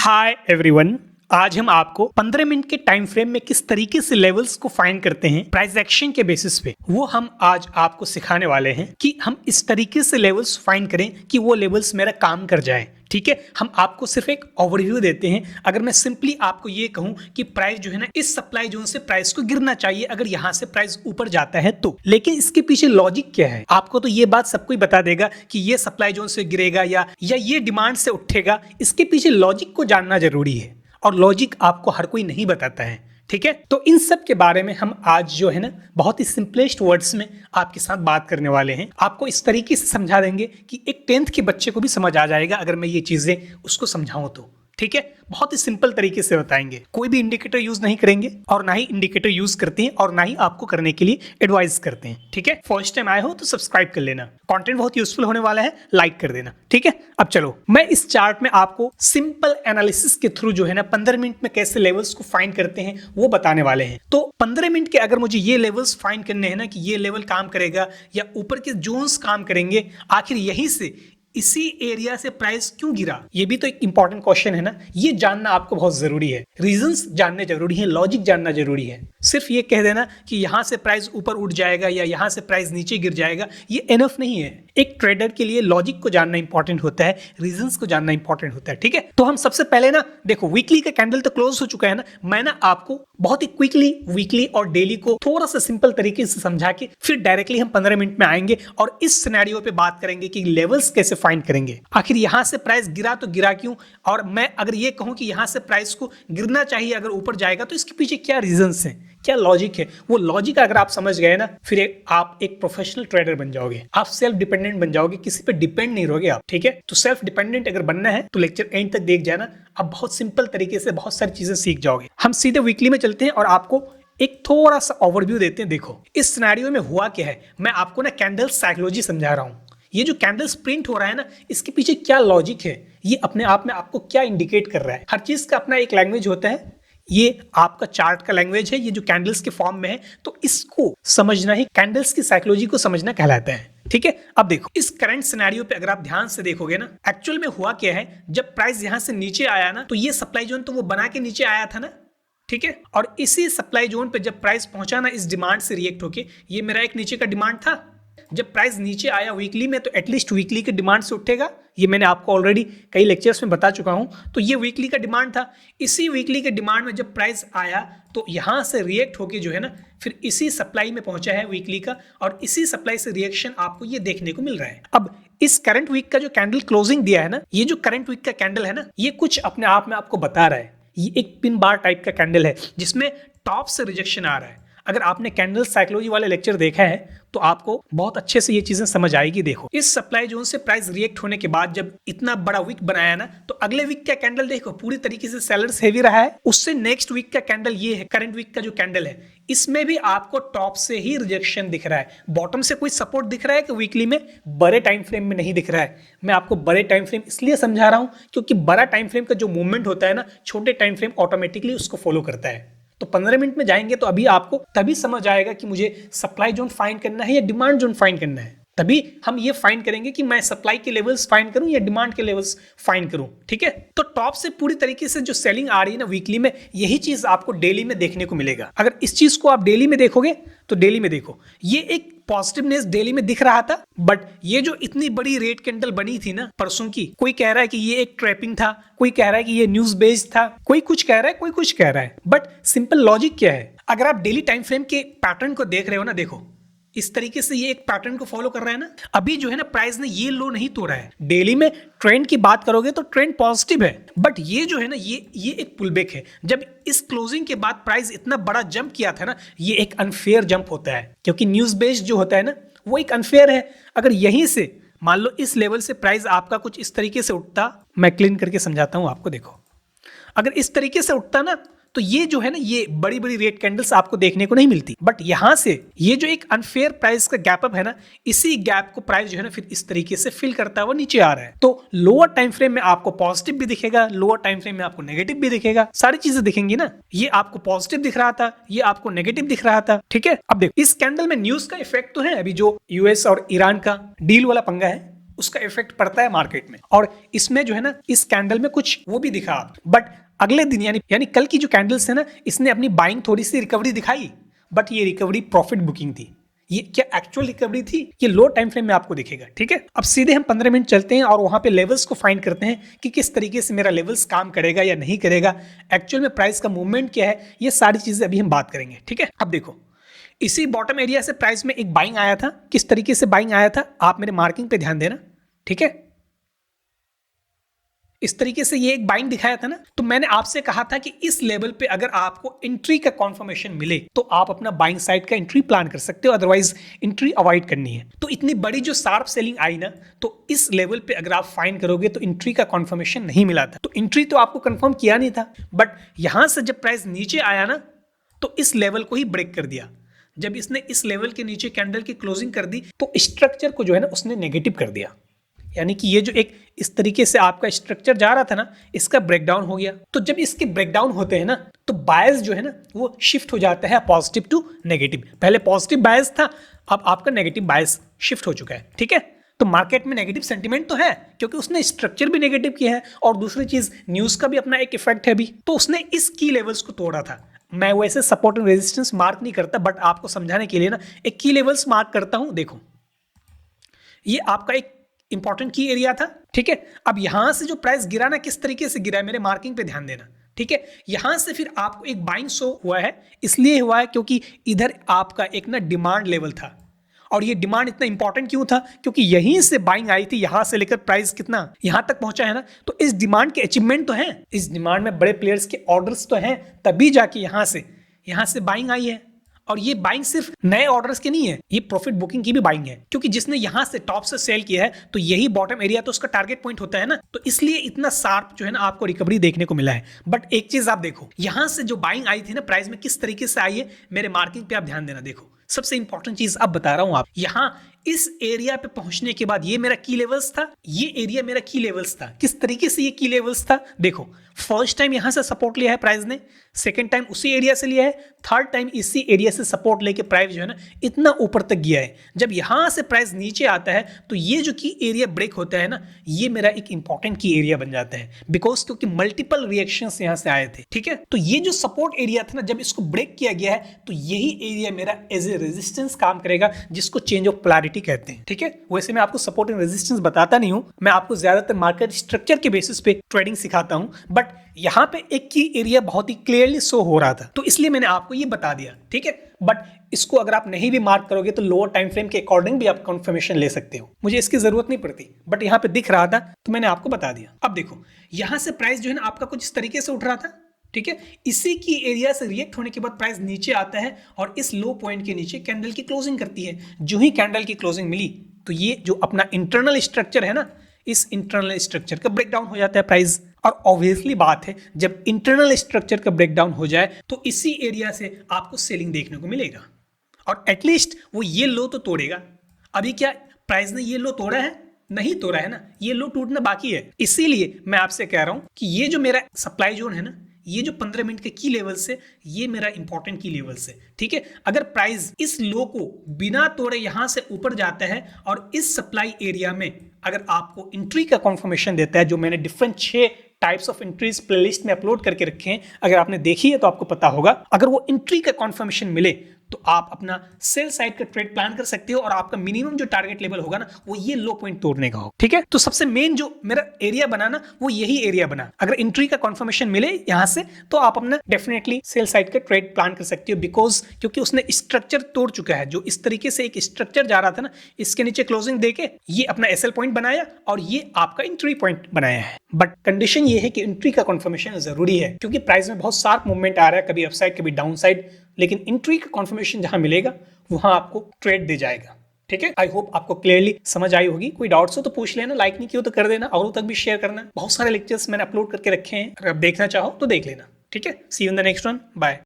Hi everyone, आज हम आपको 15 मिनट के टाइम फ्रेम में किस तरीके से लेवल्स को फाइंड करते हैं प्राइस एक्शन के बेसिस पे, वो हम आज आपको सिखाने वाले हैं कि हम इस तरीके से लेवल्स फाइंड करें कि वो लेवल्स मेरा काम कर जाए। ठीक है, हम आपको सिर्फ एक ओवरव्यू देते हैं। अगर मैं सिंपली आपको ये कहूं कि प्राइस जो है ना इस सप्लाई जोन से प्राइस को गिरना चाहिए अगर यहां से प्राइस ऊपर जाता है तो, लेकिन इसके पीछे लॉजिक क्या है आपको तो ये बात सब कोई बता देगा कि ये सप्लाई जोन से गिरेगा या ये डिमांड से उठेगा। इसके पीछे लॉजिक को जानना जरूरी है और लॉजिक आपको हर कोई नहीं बताता है। ठीक है, तो इन सब के बारे में हम आज जो है ना बहुत ही सिंपलेस्ट वर्ड्स में आपके साथ बात करने वाले हैं। आपको इस तरीके से समझा देंगे कि एक 10th के बच्चे को भी समझ आ जाएगा अगर मैं ये चीजें उसको समझाऊं तो। ठीक है, बहुत ही सिंपल तरीके से बताएंगे, कोई भी इंडिकेटर यूज नहीं करेंगे और ना ही इंडिकेटर यूज करते हैं और ना ही आपको करने के लिए एडवाइस करते हैं। ठीक है, फर्स्ट टाइम आए हो तो सब्सक्राइब कर लेना, कंटेंट बहुत यूजफुल होने वाला है, लाइक कर देना। ठीक है, अब चलो मैं इस चार्ट में आपको सिंपल एनालिसिस के थ्रू जो है ना 15 मिनट में कैसे लेवल्स को फाइंड करते हैं वो बताने वाले हैं। तो 15 मिनट के अगर मुझे ये लेवल्स फाइंड करने हैं ना कि ये लेवल काम करेगा या ऊपर के जोन्स काम करेंगे, आखिर यहीं से इसी एरिया से प्राइस क्यों गिरा, ये भी तो एक इंपॉर्टेंट क्वेश्चन है ना। ये जानना आपको बहुत जरूरी है, रीजंस जानने जरूरी है, लॉजिक जानना जरूरी है। सिर्फ ये कह देना कि यहां से प्राइस ऊपर उठ जाएगा या यहां से प्राइस नीचे गिर जाएगा, ये एनफ नहीं है। एक ट्रेडर के लिए लॉजिक को जानना इंपॉर्टेंट होता है, रीजंस को जानना इंपॉर्टेंट होता है। ठीक है, तो हम सबसे पहले ना देखो वीकली का कैंडल तो क्लोज हो चुका है ना, मैं ना आपको बहुत ही क्विकली वीकली और डेली को थोड़ा सा सिंपल तरीके से समझा के फिर डायरेक्टली हम 15 मिनट में आएंगे और इस सिनेरियो पे बात करेंगे कि लेवल्स कैसे फाइंड करेंगे। आखिर यहां से प्राइस गिरा तो गिरा क्यों, और मैं अगर ये कहूं कि यहां से प्राइस को गिरना चाहिए अगर ऊपर जाएगा तो इसके पीछे क्या रीजंस हैं, क्या लॉजिक है। वो लॉजिक अगर आप समझ गए ना फिर आप एक प्रोफेशनल ट्रेडर बन जाओगे, आप सेल्फ डिपेंडेंट बन जाओगे, किसी पे डिपेंड नहीं रहोगे आप। ठीक है, तो सेल्फ डिपेंडेंट अगर बनना है तो लेक्चर एंड तक देख जाना, आप बहुत सिंपल तरीके से बहुत सारी चीजें सीख जाओगे। हम सीधे वीकली में चलते हैं और आपको एक थोड़ा सा ओवरव्यू देते हैं। देखो इस सिनेरियो में हुआ क्या है, मैं आपको ना कैंडल साइकोलॉजी समझा रहा हूं। ये जो कैंडल्स प्रिंट हो रहा है ना इसके पीछे क्या लॉजिक है, ये अपने आप में आपको क्या इंडिकेट कर रहा है। हर चीज का अपना एक लैंग्वेज होता है, ये आपका चार्ट का लैंग्वेज है, ये जो कैंडल्स के फॉर्म में है, तो इसको समझना ही कैंडल्स की साइकोलॉजी को समझना कहलाता है। ठीक है, अब देखो इस करंट सिनेरियो पे अगर आप ध्यान से देखोगे ना, एक्चुअल में हुआ क्या है, जब प्राइस यहां से नीचे आया ना तो ये सप्लाई जोन तो वो बना के नीचे आया था ना। ठीक है, और इसी सप्लाई जोन पे जब प्राइस पहुंचा ना इस डिमांड से रिएक्ट होके, ये मेरा एक नीचे का डिमांड था। जब प्राइस नीचे आया वीकली में तो एटलीस्ट वीकली के डिमांड से उठेगा, ये मैंने आपको ऑलरेडी कई लेक्चर्स में बता चुका हूं। तो ये वीकली का डिमांड था, इसी वीकली के डिमांड में जब प्राइस आया तो यहां से रिएक्ट होके जो है ना फिर इसी सप्लाई में पहुंचा है वीकली का, और इसी सप्लाई से रिएक्शन आपको ये देखने को मिल रहा है। अब इस करंट वीक का जो कैंडल क्लोजिंग दिया है ना, ये जो करंट वीक का कैंडल है ना, ये कुछ अपने आप में आपको बता रहा है। ये एक पिन बार टाइप का कैंडल है जिसमें टॉप से रिजेक्शन आ रहा है। अगर आपने कैंडल साइकोलॉजी वाले लेक्चर देखा है तो आपको बहुत अच्छे से ये चीजें समझ आएगी। देखो इस सप्लाई जोन से प्राइस रिएक्ट होने के बाद जब इतना बड़ा वीक बनाया ना, तो अगले वीक का कैंडल देखो पूरी तरीके से सेलर्स हेवी रहा है। उससे नेक्स्ट वीक का कैंडल ये है, करंट वीक का जो कैंडल है, इसमें भी आपको टॉप से ही रिजेक्शन दिख रहा है। बॉटम से कोई सपोर्ट दिख रहा है कि वीकली में, बड़े टाइम फ्रेम में नहीं दिख रहा है। मैं आपको बड़े टाइम फ्रेम इसलिए समझा रहा हूं क्योंकि बड़ा टाइम फ्रेम का जो मूवमेंट होता है ना, छोटे टाइम फ्रेम ऑटोमेटिकली उसको फॉलो करता है। तो 15 मिनट में जाएंगे तो अभी आपको तभी समझ आएगा कि मुझे सप्लाई जोन फाइंड करना है या डिमांड जोन फाइंड करना है। तभी हम ये फाइंड करेंगे कि मैं सप्लाई के लेवल्स फाइंड करूं या डिमांड के लेवल्स फाइंड करूं। ठीक है, तो टॉप से पूरी तरीके से जो सेलिंग आ रही है ना वीकली में, यही चीज आपको डेली में देखने को मिलेगा। अगर इस चीज को आप डेली में देखोगे तो डेली में देखो ये एक पॉजिटिवनेस डेली में दिख रहा था, बट ये जो इतनी बड़ी रेड कैंडल बनी थी ना परसों की, कोई कह रहा है कि ये एक ट्रैपिंग था, कोई कह रहा है कि ये न्यूज बेस्ड था, कोई कुछ कह रहा है, कोई कुछ कह रहा है, बट सिंपल लॉजिक क्या है, अगर आप डेली टाइम फ्रेम के पैटर्न को देख रहे हो ना, देखो इस तरीके से ये एक पैटर्न को फॉलो कर रहा है ना। अभी जो है ना प्राइस ने ये लो नहीं तोड़ा है। डेली में ट्रेंड की बात करोगे तो ट्रेंड पॉजिटिव है, बट ये जो है ना ये एक पुलबैक है। जब इस क्लोजिंग के बाद प्राइस इतना बड़ा जंप किया था ना, ये एक अनफेयर जंप होता है, क्योंकि न्यूज बेस्ड जो होता है ना वो एक अनफेयर है। अगर यहीं से मान लो इस लेवल से प्राइस आपका कुछ इस तरीके से उठता, मैं क्लीन करके समझाता हूं आपको। देखो अगर इस तरीके से उठता ना तो ये जो है ना ये बड़ी बड़ी रेड कैंडल्स आपको देखने को नहीं मिलती, बट यहां से ये जो एक अनफेयर प्राइस का गैप अप है ना, इसी गैप को प्राइस जो है ना फिर इस तरीके से फिल करता हुआ नीचे आ रहा है। तो लोअर टाइम फ्रेम में आपको पॉजिटिव भी दिखेगा, लोअर टाइम फ्रेम में आपको नेगेटिव भी दिखेगा, सारी चीजें दिखेंगी ना। ये आपको पॉजिटिव दिख रहा था, ये आपको नेगेटिव दिख रहा था। ठीक है, अब देखो इस कैंडल में न्यूज का इफेक्ट तो है, अभी जो यूएस और ईरान का डील वाला पंगा है उसका इफेक्ट पड़ता है मार्केट में। और इसमें जो है ना, इस कैंडल में कुछ वो भी दिखा, बट अगले दिन यानी कल की जो कैंडल्स है ना, इसने अपनी बाइंग थोड़ी सी रिकवरी दिखाई, बट ये रिकवरी प्रॉफिट बुकिंग थी। ये क्या एक्चुअल रिकवरी थी? ये लो टाइम फ्रेम में आपको दिखेगा। ठीक है, अब सीधे हम 15 मिनट चलते हैं और वहां पे लेवल्स को फाइंड करते हैं कि किस तरीके से मेरा लेवल्स काम करेगा या नहीं करेगा, एक्चुअल में प्राइस का मूवमेंट क्या है, ये सारी चीजें अभी हम बात करेंगे। ठीक है, अब देखो, इसी बॉटम एरिया से प्राइस में एक बाइंग आया था। किस तरीके से बाइंग आया था, आप मेरे मार्किंग पे ध्यान देना। ठीक है, इस तरीके से ये एक बाइंग दिखाया था ना, तो मैंने आपसे कहा था कि इस लेवल पे अगर आपको एंट्री का कॉन्फर्मेशन मिले तो आप अपना बाइंग साइड का एंट्री प्लान कर सकते हो, अदरवाइज एंट्री अवॉइड करनी है। तो इतनी बड़ी जो शार्प सेलिंग आई ना, तो इस लेवल पे अगर आप फाइंड करोगे तो एंट्री का कॉन्फर्मेशन नहीं मिला था। तो एंट्री तो आपको कंफर्म किया नहीं था, बट यहां से जब प्राइस नीचे आया ना, तो इस लेवल को ही ब्रेक कर दिया। जब इसने इस लेवल के नीचे कैंडल की क्लोजिंग कर दी तो स्ट्रक्चर को जो है ना, उसने नेगेटिव कर दिया। यानी कि ये जो एक इस तरीके से आपका स्ट्रक्चर जा रहा था ना, इसका ब्रेकडाउन हो गया। तो जब इसके ब्रेकडाउन होते हैं ना, तो बायस जो है ना, वो शिफ्ट हो जाता है पॉजिटिव टू नेगेटिव। पहले पॉजिटिव बायस था, अब आपका नेगेटिव बायस शिफ्ट हो चुका है। ठीक है, तो मार्केट में नेगेटिव सेंटीमेंट तो है, क्योंकि उसने स्ट्रक्चर भी नेगेटिव किया है, और दूसरी चीज न्यूज का भी अपना एक इफेक्ट है अभी। तो उसने इस की लेवल्स को तोड़ा था। मैं वैसे सपोर्ट एंड रेजिस्टेंस मार्क नहीं करता, बट आपको समझाने के लिए ना एक की लेवल्स मार्क करता हूं। देखो, ये आपका एक इंपॉर्टेंट की एरिया था। ठीक है, अब यहां से जो प्राइस गिरा ना, किस तरीके से गिरा है, मेरे मार्किंग पे ध्यान देना। ठीक है, यहां से फिर आपको एक बाइंग शो हुआ है, इसलिए हुआ है क्योंकि इधर आपका एक ना डिमांड लेवल था। और ये डिमांड इतना इंपॉर्टेंट क्यों था? क्योंकि यहीं से बाइंग आई थी, यहां से लेकर प्राइस कितना यहां तक पहुंचा है ना, तो इस डिमांड के अचीवमेंट तो है, इस डिमांड में बड़े प्लेयर्स के ऑर्डर्स तो हैं, तभी जाके यहां से बाइंग आई है। और ये बाइंग सिर्फ नए ऑर्डर्स के नहीं है, ये प्रॉफिट बुकिंग की भी बाइंग है, क्योंकि जिसने यहां से टॉप से सेल किया है तो यही बॉटम एरिया तो उसका टारगेट पॉइंट होता है ना, तो इसलिए इतना शार्प जो है ना आपको रिकवरी देखने को मिला है। बट एक चीज आप देखो, यहां से जो बाइंग आई थी ना प्राइस में, किस तरीके से आई है, मेरे मार्किंग पे आप ध्यान देना। देखो, सबसे इंपॉर्टेंट चीज अब बता रहा हूं, आप यहां इस एरिया पे पहुंचने के बाद ये मेरा की लेवल्स था, ये एरिया मेरा की लेवल्स था। किस तरीके से ये की लेवल्स था, देखो, फर्स्ट टाइम यहां से सपोर्ट लिया है प्राइस ने, सेकंड टाइम उसी एरिया से लिया है, थर्ड टाइम इसी एरिया से सपोर्ट लेके प्राइस जो है ना इतना ऊपर तक गया है। जब यहां से प्राइस नीचे आता है तो ये जो की एरिया ब्रेक होता है ना, ये मेरा एक इंपॉर्टेंट की एरिया बन जाता है, बिकॉज क्योंकि मल्टीपल रिएक्शंस यहां से आए थे। ठीक है, तो ये जो सपोर्ट एरिया था ना, जब इसको ब्रेक किया गया है तो यही एरिया मेरा एज ए रेजिस्टेंस काम करेगा, जिसको चेंज ऑफ पोलैरिटी कहते हैं। ठीक है, वैसे मैं आपको सपोर्ट एंड रेजिस्टेंस बताता नहीं हूं, मैं आपको ज्यादातर मार्केट स्ट्रक्चर के बेसिस पे ट्रेडिंग सिखाता हूं, बट यहां पे एक की एरिया बहुत ही क्लियरली शो हो रहा था, तो इसलिए मैंने आपको ये बता दिया। ठीक है, बट इसको अगर आप नहीं भी मार्क करोगे तो लोअर टाइम फ्रेम के अकॉर्डिंग भी आप कंफर्मेशन ले सकते हो, मुझे इसकी जरूरत नहीं पड़ती, बट यहां पे दिख रहा था तो मैंने आपको बता दिया। अब देखो, यहां से प्राइस जो है ना आपका कुछ इस तरीके से उठ रहा था। ठीक है, इसी की एरिया से रिएक्ट होने के बाद प्राइस नीचे आता है और इस लो पॉइंट के नीचे कैंडल की क्लोजिंग करती है। जो ही कैंडल की क्लोजिंग मिली तो ये जो अपना इंटरनल स्ट्रक्चर है ना, इस इंटरनल स्ट्रक्चर का ब्रेकडाउन हो जाता है प्राइस। और ऑब्वियसली बात है, जब इंटरनल स्ट्रक्चर का ब्रेकडाउन हो जाए तो इसी एरिया से आपको सेलिंग देखने को मिलेगा, और एटलीस्ट वो ये लो तो तोड़ेगा। अभी क्या प्राइस ने ये लो तोड़ा है? नहीं तोड़ा है ना, ये लो टूटना बाकी है। इसीलिए मैं आपसे कह रहा हूं कि ये जो मेरा सप्लाई जोन है ना, ये जो 15 मिनट के की लेवल से, ये मेरा इंपॉर्टेंट की लेवल से। ठीक है, अगर प्राइस इस लो को बिना तोड़े यहां से ऊपर जाता है और इस सप्लाई एरिया में अगर आपको एंट्री का कंफर्मेशन देता है, जो मैंने different 6 types of entries playlist में अपलोड करके रखे हैं, अगर आपने देखी है तो आपको पता होगा, अगर वो एंट्री का कंफर्मेशन मिले तो आप अपना सेल साइड का ट्रेड प्लान कर सकते हो, और आपका मिनिमम जो टारगेट लेवल होगा ना, वो ये लो पॉइंट तोड़ने का हो। ठीक है, तो सबसे मेन जो मेरा एरिया बना ना, वो यही एरिया बना। अगर एंट्री का कंफर्मेशन मिले यहां से तो आप अपना डेफिनेटली सेल साइड का ट्रेड प्लान कर सकते हो, बिकॉज क्योंकि उसने स्ट्रक्चर तोड़ चुका है। जो इस तरीके से एक स्ट्रक्चर जा रहा था ना, इसके नीचे क्लोजिंग देके ये अपना एसएल पॉइंट बनाया और ये आपका एंट्री पॉइंट बनाया है। बट कंडीशन ये है कि एंट्री का कंफर्मेशन जरूरी है, क्योंकि प्राइस में बहुत शार्प मूवमेंट आ रहा है, कभी अपसाइड कभी डाउन साइड, लेकिन एंट्री का कंफर्मेशन जहां मिलेगा वहां आपको ट्रेड दे जाएगा। ठीक है, आई होप आपको क्लियरली समझ आई होगी। कोई डाउट्स हो तो पूछ लेना, लाइक नहीं किया तो कर देना, औरों तक भी शेयर करना। बहुत सारे लेक्चर्स मैंने अपलोड करके रखे हैं, अगर आप देखना चाहो तो देख लेना। ठीक है, see you in the next one, bye.